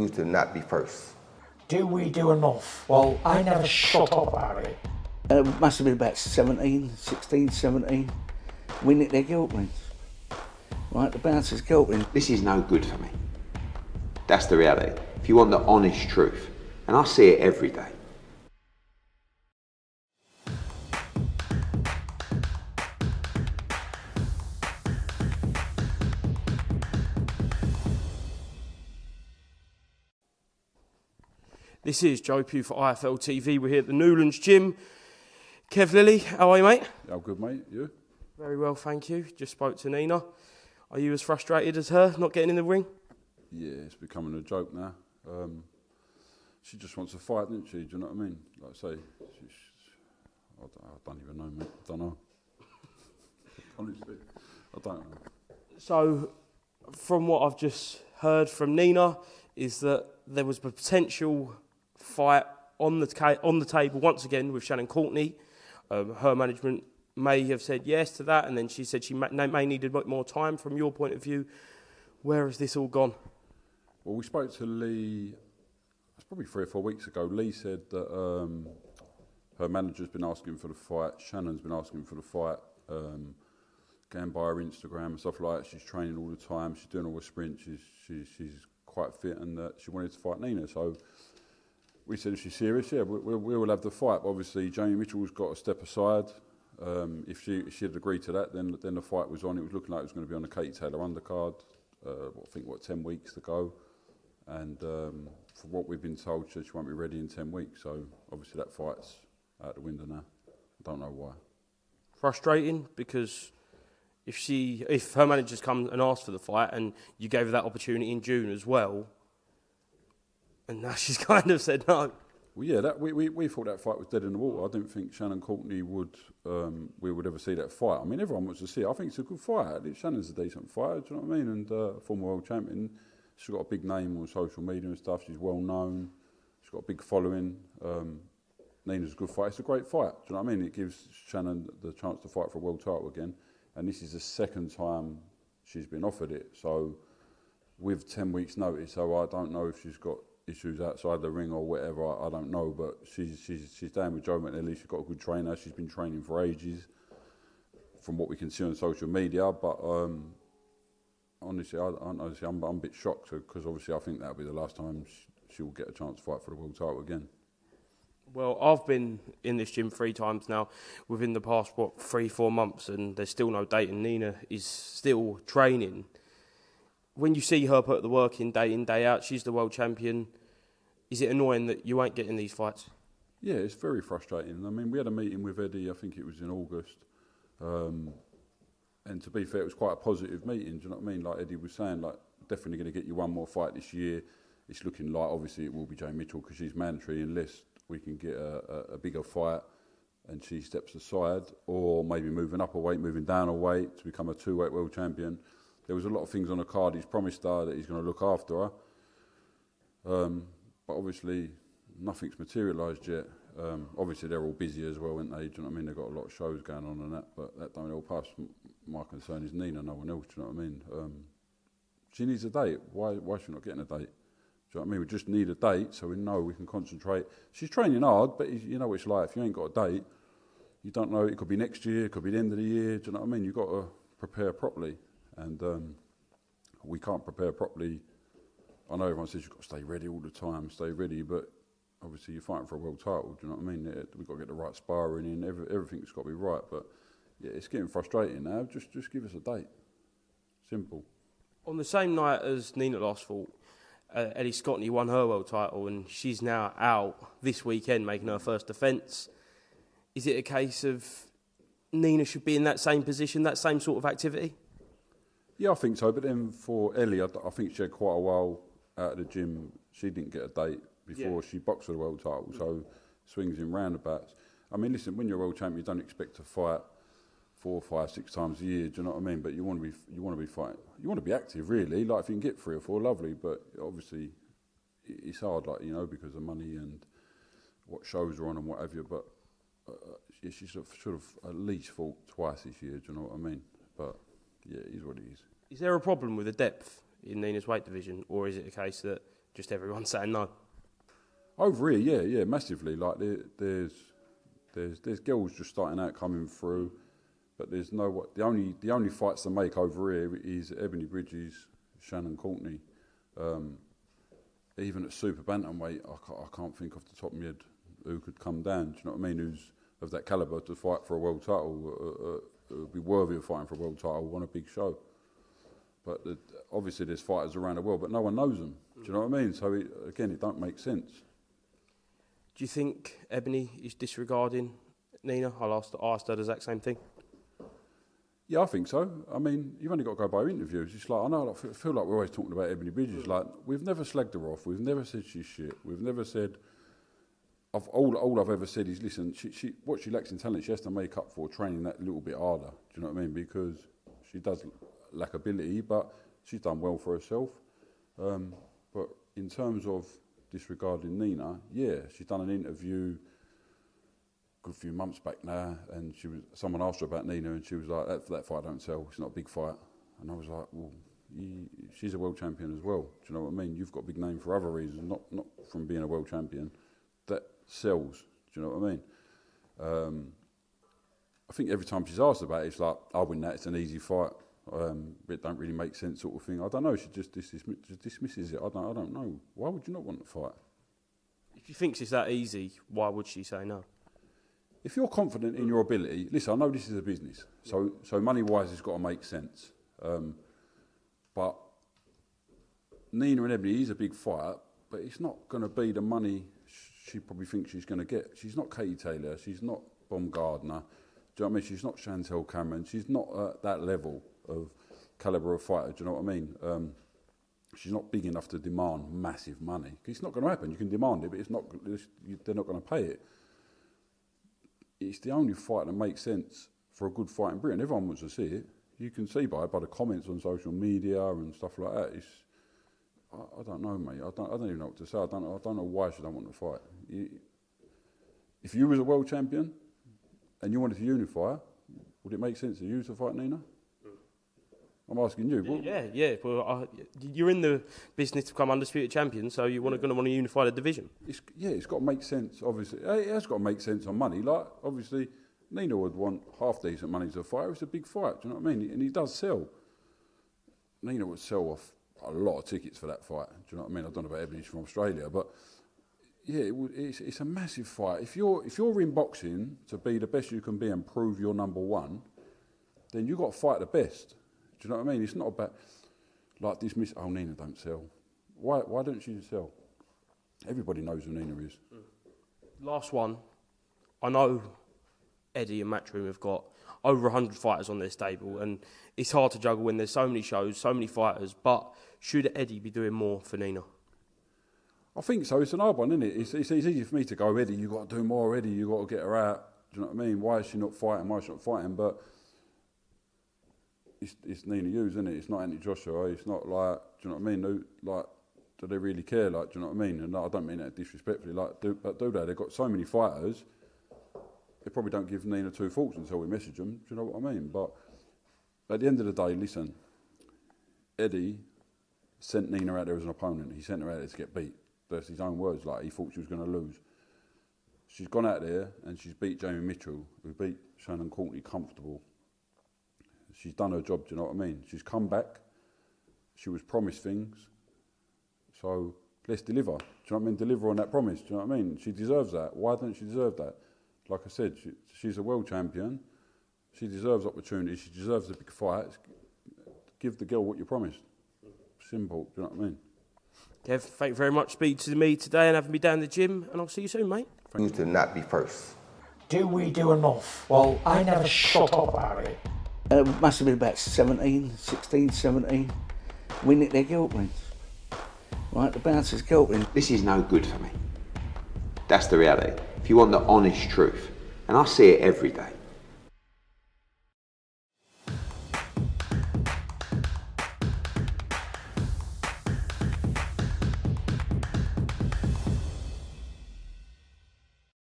to not be first. Do we do enough? Well, I never shut up about it. It must have been about 16, 17. We nicked their gilt rings. Right, the bouncers' gilt rings. This is no good for me. That's the reality. If you want the honest truth, and I see it every day. This is Joe Pugh for IFL TV. We're here at the Newlands Gym. Kev, Lilley, how are you, mate? Yeah, good, mate. You? Very well, thank you. Just spoke to Nina. Are you as frustrated as her, not getting in the ring? Yeah, it's becoming a joke now. She just wants to fight, doesn't she? Do you know what I mean? Like I say, I don't even know, mate. I don't know. Honestly, I don't know. So, from what I've just heard from Nina, is that there was a potential fight on the table once again with Shannon Courtenay. Her management may have said yes to that, and then she said she may need a bit more time. From your point of view, where has this all gone? Well, we spoke to Lee, it's probably 3 or 4 weeks ago. Lee said that her manager's been asking for the fight, Shannon's been asking for the fight, going by her Instagram and stuff like that. She's training all the time, she's doing all the sprints, she's quite fit, and she wanted to fight Nina. So we said, if she's serious, yeah, we will have the fight. But obviously, Jamie Mitchell's got to step aside. If she had agreed to that, then the fight was on. It was looking like it was going to be on the Katie Taylor undercard. I think 10 weeks to go. And from what we've been told, she won't be ready in 10 weeks. So obviously that fight's out the window now. I don't know why. Frustrating, because if her manager's come and asked for the fight and you gave her that opportunity in June as well, and now she's kind of said no. Well, yeah, we thought that fight was dead in the water. I didn't think Shannon Courtenay we would ever see that fight. I mean, everyone wants to see it. I think it's a good fight. Shannon's a decent fighter, do you know what I mean? And former world champion. She's got a big name on social media and stuff. She's well known. She's got a big following. Nina's a good fight. It's a great fight. Do you know what I mean? It gives Shannon the chance to fight for a world title again. And this is the second time she's been offered it. So with 10 weeks notice, so I don't know if she's got issues outside the ring or whatever, I don't know. But she's down with Joe McNally. She's got a good trainer. She's been training for ages, from what we can see on social media. But honestly, I'm a bit shocked, because obviously I think that'll be the last time she will get a chance to fight for the world title again. Well, I've been in this gym 3 times now within the past, 3-4 months, and there's still no date, and Nina is still training. When you see her put the work in, day out, she's the world champion. Is it annoying that you ain't getting these fights? Yeah, it's very frustrating. I mean, we had a meeting with Eddie, I think it was in August. And to be fair, it was quite a positive meeting, do you know what I mean? Like Eddie was saying, like, definitely going to get you one more fight this year. It's looking like, obviously, it will be Jane Mitchell, because she's mandatory, unless we can get a bigger fight and she steps aside, or maybe moving up a weight, moving down a weight to become a 2-weight world champion. There was a lot of things on the card. He's promised her that he's going to look after her. But obviously, nothing's materialised yet. Obviously, they're all busy as well, aren't they? Do you know what I mean? They've got a lot of shows going on and that, but that don't help us. My concern is Nina, no one else, do you know what I mean? She needs a date. Why is she not getting a date? Do you know what I mean? We just need a date so we know we can concentrate. She's training hard, but you know what it's like. If you ain't got a date, you don't know. It could be next year, it could be the end of the year. Do you know what I mean? You've got to prepare properly. And we can't prepare properly. I know everyone says you've got to stay ready all the time, stay ready, but obviously you're fighting for a world title, do you know what I mean? We've got to get the right sparring in, everything's got to be right. But yeah, it's getting frustrating now. Just give us a date. Simple. On the same night as Nina last fought, Ellie Scottney won her world title, and she's now out this weekend making her first defence. Is it a case of Nina should be in that same position, that same sort of activity? Yeah, I think so. But then for Ellie, I think she had quite a while out of the gym. She didn't get a date before she boxed for the world title, so swings in roundabouts. I mean, listen, when you're a world champion, you don't expect to fight 4, 5, 6 times a year. Do you know what I mean? But you want to be fighting. You want to be active, really. Like if you can get 3 or 4, lovely. But obviously, it's hard, like because of money and what shows are on and what have you. But she should have at least fought twice this year. Do you know what I mean? But yeah, it is what it is. Is there a problem with the depth in Nina's weight division, or is it a case that just everyone saying no? Over here, yeah, massively. Like there's girls just starting out coming through, but there's no what the only fights to make over here is Ebony Bridges, Shannon Courtenay. Even at super bantamweight, I can't think off the top of my head who could come down. Do you know what I mean? Who's of that calibre to fight for a world title, would be worthy of fighting for a world title on a big show. But obviously there's fighters around the world, but no one knows them. Do you know what I mean? So it don't make sense. Do you think Ebony is disregarding Nina? I asked her the exact same thing. Yeah, I think so. I mean, you've only got to go by interviews. It's like, I know, I feel like we're always talking about Ebony Bridges. Like, we've never slagged her off. We've never said she's shit. We've never said... All I've ever said is, listen, what she lacks in talent, she has to make up for training that little bit harder. Do you know what I mean? Because she does lack ability, but she's done well for herself. But in terms of disregarding Nina, yeah, she's done an interview a good few months back now, and someone asked her about Nina, and she was like, that fight don't sell, it's not a big fight. And I was like, well, she's a world champion as well. Do you know what I mean? You've got a big name for other reasons, not from being a world champion. That sells, do you know what I mean? I think every time she's asked about it, it's like, I'll win that, it's an easy fight. It don't really make sense sort of thing. I don't know, she just dismisses it. I don't know. Why would you not want to fight? If she thinks it's that easy, why would she say no? If you're confident in your ability, listen, I know this is a business, so money-wise it's got to make sense. But Nina and Ebony is a big fight, but it's not going to be the money she probably thinks she's going to get. She's not Katie Taylor, she's not Baumgardner, do you know what I mean? She's not Chantel Cameron, she's not at that level of calibre of fighter, do you know what I mean? She's not big enough to demand massive money. It's not going to happen. You can demand it, but they're not going to pay it. It's the only fight that makes sense for a good fight in Britain. Everyone wants to see it. You can see by the comments on social media and stuff like that. I don't know, mate. I don't even know what to say. I don't know why she don't want to fight. If you was a world champion and you wanted to unify, would it make sense for you to fight Nina? I'm asking you. Yeah. Well, you're in the business to become undisputed champion, so you're going to want to unify the division. It's got to make sense, obviously. It has got to make sense on money. Like, obviously, Nina would want half decent money to fight. It's a big fight, do you know what I mean? And he does sell. Nina would sell off a lot of tickets for that fight. Do you know what I mean? I don't know about Ebony, she's from Australia, but yeah, it's a massive fight. If you're in boxing to be the best you can be and prove you're number one, then you've got to fight the best. Do you know what I mean? It's not about like dismiss. Oh, Nina don't sell. Why don't she sell? Everybody knows who Nina is. Last one. I know Eddie and Matchroom have got over 100 fighters on their stable, and it's hard to juggle when there's so many shows, so many fighters. But should Eddie be doing more for Nina? I think so. It's an hard one, isn't it? It's easy for me to go, Eddie, you've got to do more, Eddie, you've got to get her out. Do you know what I mean? Why is she not fighting? Why is she not fighting? But it's Nina Hughes, isn't it? It's not Anthony Joshua. It's not like, do you know what I mean? Do they really care? Like, do you know what I mean? And I don't mean that disrespectfully. Like, do they? They've got so many fighters. They probably don't give Nina two thoughts until we message them. Do you know what I mean? But at the end of the day, listen, Eddie sent Nina out there as an opponent. He sent her out there to get beat. That's his own words. Like, he thought she was going to lose. She's gone out there and she's beat Jamie Mitchell, who beat Shannon Courtenay comfortable. She's done her job, do you know what I mean? She's come back. She was promised things. So let's deliver. Do you know what I mean? Deliver on that promise. Do you know what I mean? She deserves that. Why don't she deserve that? Like I said, she's a world champion. She deserves opportunity. She deserves a big fight. Give the girl what you promised. Simple. Do you know what I mean? Kev, thank you very much for speaking to me today and having me down the gym, and I'll see you soon, mate. You to not be first. Do we do enough? Well, I never shut up about it. It must have been about 17, winning their guilt wins. Right, the bouncer's guilt win. This is no good for me. That's the reality. If you want the honest truth, and I see it every day,